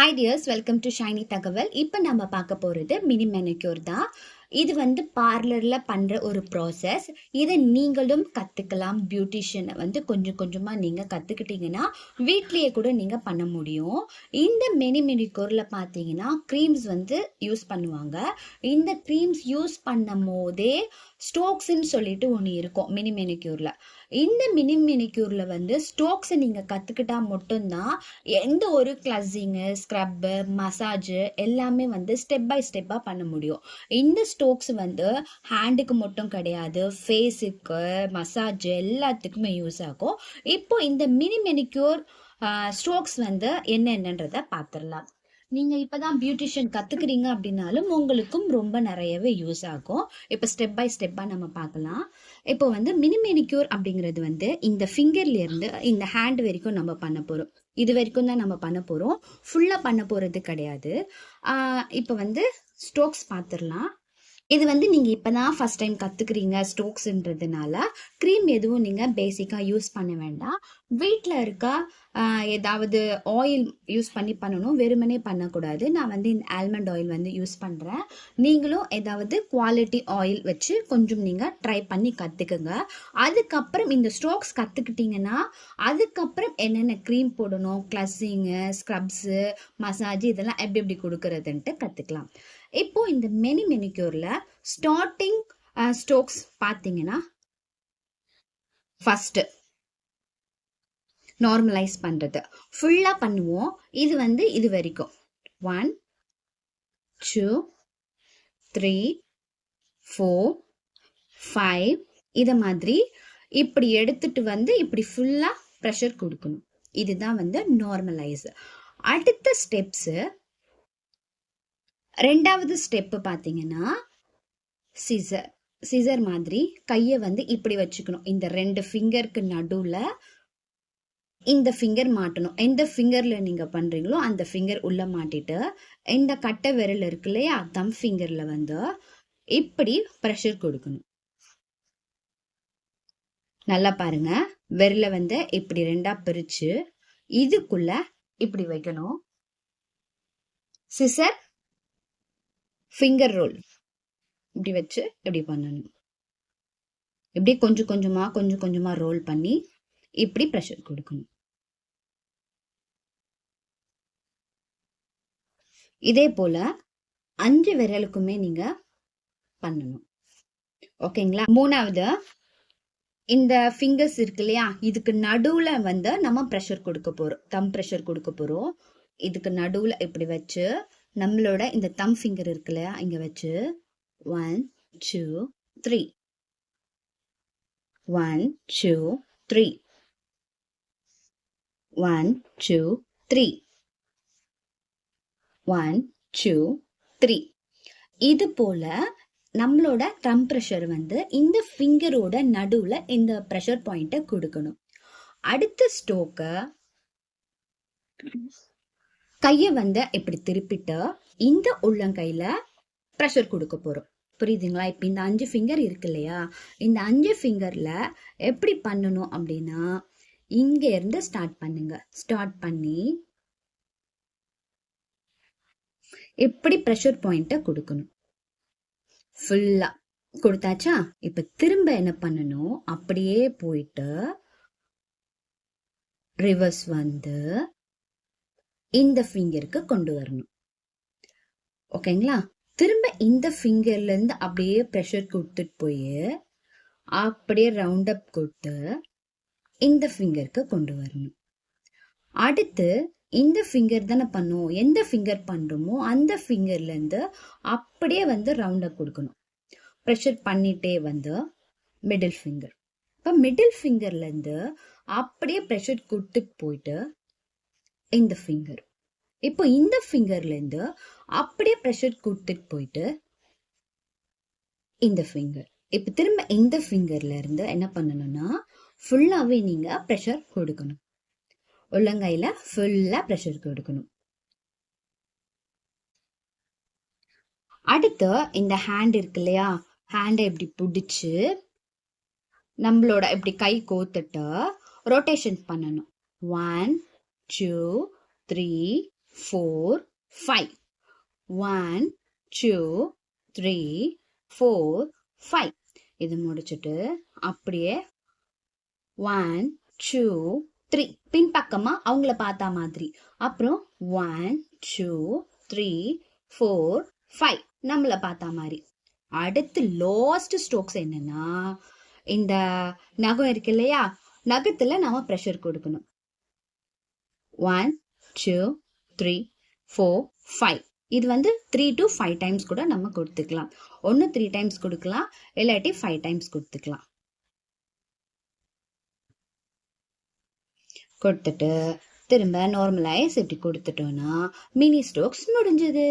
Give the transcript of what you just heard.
Hi dears, welcome to Shiny தகவல். இப்போ நம்ம பார்க்க போகிறது மினி மெனிக்யூர் தான். இது வந்து பார்லரில் பண்ணுற ஒரு ப்ராசஸ். இதை நீங்களும் கற்றுக்கலாம். பியூட்டிஷியனை வந்து கொஞ்சம் கொஞ்சமாக நீங்கள் கற்றுக்கிட்டிங்கன்னா வீட்லேயே கூட நீங்கள் பண்ண முடியும். இந்த மினி மெனிக்யூரில் பார்த்தீங்கன்னா க்ரீம்ஸ் வந்து யூஸ் பண்ணுவாங்க. இந்த க்ரீம்ஸ் யூஸ் பண்ணும் போதே ஸ்டோக்ஸ்ன்னு சொல்லிட்டு ஒன்று இருக்கும் மினி மெனிக்யூரில். இந்த மினி மெனிக்யூரில் வந்து ஸ்டோக்ஸை நீங்கள் கற்றுக்கிட்டா மட்டும்தான் எந்த ஒரு கிளஸிங்கு, ஸ்க்ரப்பு, மசாஜு எல்லாமே வந்து ஸ்டெப் பை ஸ்டெப்பாக பண்ண முடியும். இந்த ஸ்டோக்ஸ் வந்து ஹேண்டுக்கு மட்டும் கிடையாது, ஃபேஸுக்கு, மசாஜ் எல்லாத்துக்குமே யூஸ் ஆகும். இப்போ இந்த மினி மெனிக்யூர் ஸ்ட்ரோக்ஸ் வந்து என்னென்னன்றதை பார்த்துடலாம். நீங்கள் இப்போ தான் பியூட்டிஷியன் கற்றுக்குறீங்க அப்படின்னாலும் உங்களுக்கும் ரொம்ப நிறையவே யூஸ் ஆகும். இப்போ ஸ்டெப் பை ஸ்டெப்பாக நம்ம பார்க்கலாம். இப்போ வந்து மினி மெனிக்யூர் அப்படிங்கிறது வந்து இந்த ஃபிங்கர்லேருந்து இந்த ஹேண்ட் வரைக்கும் நம்ம பண்ண போகிறோம். இது வரைக்கும் தான் நம்ம பண்ண போகிறோம், ஃபுல்லாக பண்ண போகிறது கிடையாது. இப்போ வந்து ஸ்ட்ரோக்ஸ் பார்த்துடலாம். இது வந்து நீங்கள் இப்போ தான் ஃபஸ்ட் டைம் கற்றுக்குறீங்க ஸ்டோக்ஸ்ன்றதுனால க்ரீம் எதுவும் நீங்கள் பேசிக்காக யூஸ் பண்ண வேண்டாம். வீட்டில் இருக்க ஏதாவது ஆயில் யூஸ் பண்ணணும், வெறுமனே பண்ணக்கூடாது. நான் வந்து இந்த ஆல்மண்ட் ஆயில் வந்து யூஸ் பண்ணுறேன். நீங்களும் ஏதாவது குவாலிட்டி ஆயில் வச்சு கொஞ்சம் நீங்கள் ட்ரை பண்ணி கற்றுக்குங்க. அதுக்கப்புறம் இந்த ஸ்ட்ரோக்ஸ் கற்றுக்கிட்டிங்கன்னா அதுக்கப்புறம் என்னென்ன க்ரீம் போடணும், கிளஸிங்கு, ஸ்க்ரப்ஸு, மசாஜ் இதெல்லாம் எப்படி எப்படி கொடுக்குறதுன்ட்டு கற்றுக்கலாம். இப்போ இந்த மினி மெனிக்யூர்ல ஸ்டார்டிங் ஸ்ட்ரோக்ஸ் பார்த்தீங்கன்னா ஃபர்ஸ்ட் நார்மலைஸ் பண்றது ஃபுல்லா பண்ணுவோம். இது வந்து இது வரைக்கும் 1 2 3 4 5 இத மாதிரி இப்படி எடுத்துட்டு வந்து இப்படி ஃபுல்லா ப்ரெஷர் கொடுக்கணும். இதுதான் வந்து நார்மலைஸ். அடுத்த ஸ்டெப்ஸ், ரெண்டாவது ஸ்டெப்பு பார்த்தீங்கன்னா சிசர் மாதிரி கையை வந்து இப்படி வச்சுக்கணும். இந்த ரெண்டு ஃபிங்கருக்கு நடுவில் இந்த ஃபிங்கர் மாட்டணும். எந்த ஃபிங்கரில் நீங்கள் பண்ணுறீங்களோ அந்த ஃபிங்கர் உள்ளே மாட்டிட்டு இந்த கட்டை விரல் இருக்கு இல்லையா, தம் ஃபிங்கரில் வந்து இப்படி ப்ரெஷர் கொடுக்கணும். நல்லா பாருங்க, விரலை வந்து இப்படி ரெண்டா பிரித்து இதுக்குள்ள இப்படி வைக்கணும். சிசர் ஃபிங்கர் ரோல் இப்படி வச்சு இப்படி பண்ணணும். இப்படி கொஞ்சம் கொஞ்சமா ரோல் பண்ணி இப்படி ப்ரெஷர் கொடுக்கணும். இதே போல 5 விரலுக்குமே நீங்க பண்ணணும். ஓகேங்களா? மூணாவது, இந்த ஃபிங்கர்ஸ் இருக்கு இல்லையா, இதுக்கு நடுவுல வந்து நம்ம ப்ரெஷர் கொடுக்க போறோம், தம் ப்ரெஷர் கொடுக்க போறோம். இதுக்கு நடுவுல இப்படி வச்சு நம்மளோட இந்த தம் ஃபிங்கர் இருக்கு இல்லையா, இங்க வச்சு 1 2 3 1 2 3 1 2 3 1 2 3 இது போல நம்மளோட தம் ப்ரெஷர் வந்து இந்த ஃபிங்கரோட நடுவுல இந்த ப்ரெஷர் பாயிண்ட்டை கொடுக்கணும். அடுத்த ஸ்ட்ரோக்க கையை வந்து இப்படி திருப்பிட்டு இந்த உள்ளங்கையில ப்ரெஷர் கொடுக்க போறோம். புரியுதுங்களா? இப்போ இந்த 5 ஃபிங்கர் இருக்கு இல்லையா, இந்த 5 ஃபிங்கர்ல எப்படி பண்ணணும் அப்படின்னா இங்க இருந்து ஸ்டார்ட் பண்ணுங்க. ஸ்டார்ட் பண்ணி எப்படி ப்ரெஷர் பாயிண்ட்டை கொடுக்கணும். ஃபுல்லா கொடுத்தாச்சா? இப்ப திரும்ப என்ன பண்ணணும், அப்படியே போயிட்டு ரிவர்ஸ் வந்து இந்த ஃபிங்கருக்கு கொண்டு வரணும். ஓகேங்களா? திரும்ப இந்த ஃபிங்கர்ல இருந்து அப்படியே ப்ரெஷர் கொடுத்துட்டு போய் அப்படியே ரவுண்ட் அப் கொடுத்து இந்த ஃபிங்கருக்கு கொண்டு வரணும். அடுத்து இந்த ஃபிங்கர் தானே பண்ணுவோம், எந்த ஃபிங்கர் பண்றோமோ அந்த ஃபிங்கர்ல இருந்து அப்படியே வந்து ரவுண்ட் அப் கொடுக்கணும். ப்ரெஷர் பண்ணிட்டே வந்து மிடில் ஃபிங்கர். இப்போ மிடில் ஃபிங்கர்ல இருந்து அப்படியே ப்ரெஷர் கொடுத்துட்டு போயிட்டு இந்த ஃபிங்கர். இப்போ இந்த ஃபிங்கர்ல இருந்து அப்படியே ப்ரெஷர் கொடுத்துட்டு போயிட்டு இந்த ஃபிங்கர். இப்போ திரும்ப இந்த ஃபிங்கர்ல இருந்து என்ன பண்ணணும்னா ஃபுல்லாவே நீங்க ப்ரெஷர் கொடுக்கணும். உள்ளங்கையில ஃபுல்லா ப்ரெஷர் கொடுக்கணும். அடுத்து இந்த ஹேண்ட் இருக்கு இல்லையா, ஹேண்டை இப்படி பிடிச்சு நம்மளோட இப்படி கை கோத்துட்டு ரொட்டேஷன் பண்ணணும். 1 2 3 4 5 1 2 3 4 5 இது முடிச்சுட்டு அப்படியே 1 2 3 பின்பக்கமா அவங்கள பார்த்தா மாதிரி அப்புறம் 1 2 3 4 5 நம்மள பார்த்தா மாதிரி அடுத்து லாஸ்ட் ஸ்ட்ரோக்ஸ் என்னன்னா இந்த நகம் இருக்கு இல்லையா நகத்துல நாம ப்ரெஷர் கொடுக்கணும் 1 2 3 4 5 இது வந்து 3 to 5 டைம்ஸ் கூட நம்ம கொடுத்துக்கலாம் ஒன்று 3 டைம்ஸ் கொடுக்கலாம் இல்லாட்டி 5 டைம்ஸ் கொடுத்துக்கலாம் கொடுத்துட்டு திரும்ப நார்மலைஸ் இப்படி கொடுத்துட்டோம்னா மினி ஸ்ட்ரோக்ஸ் முடிஞ்சது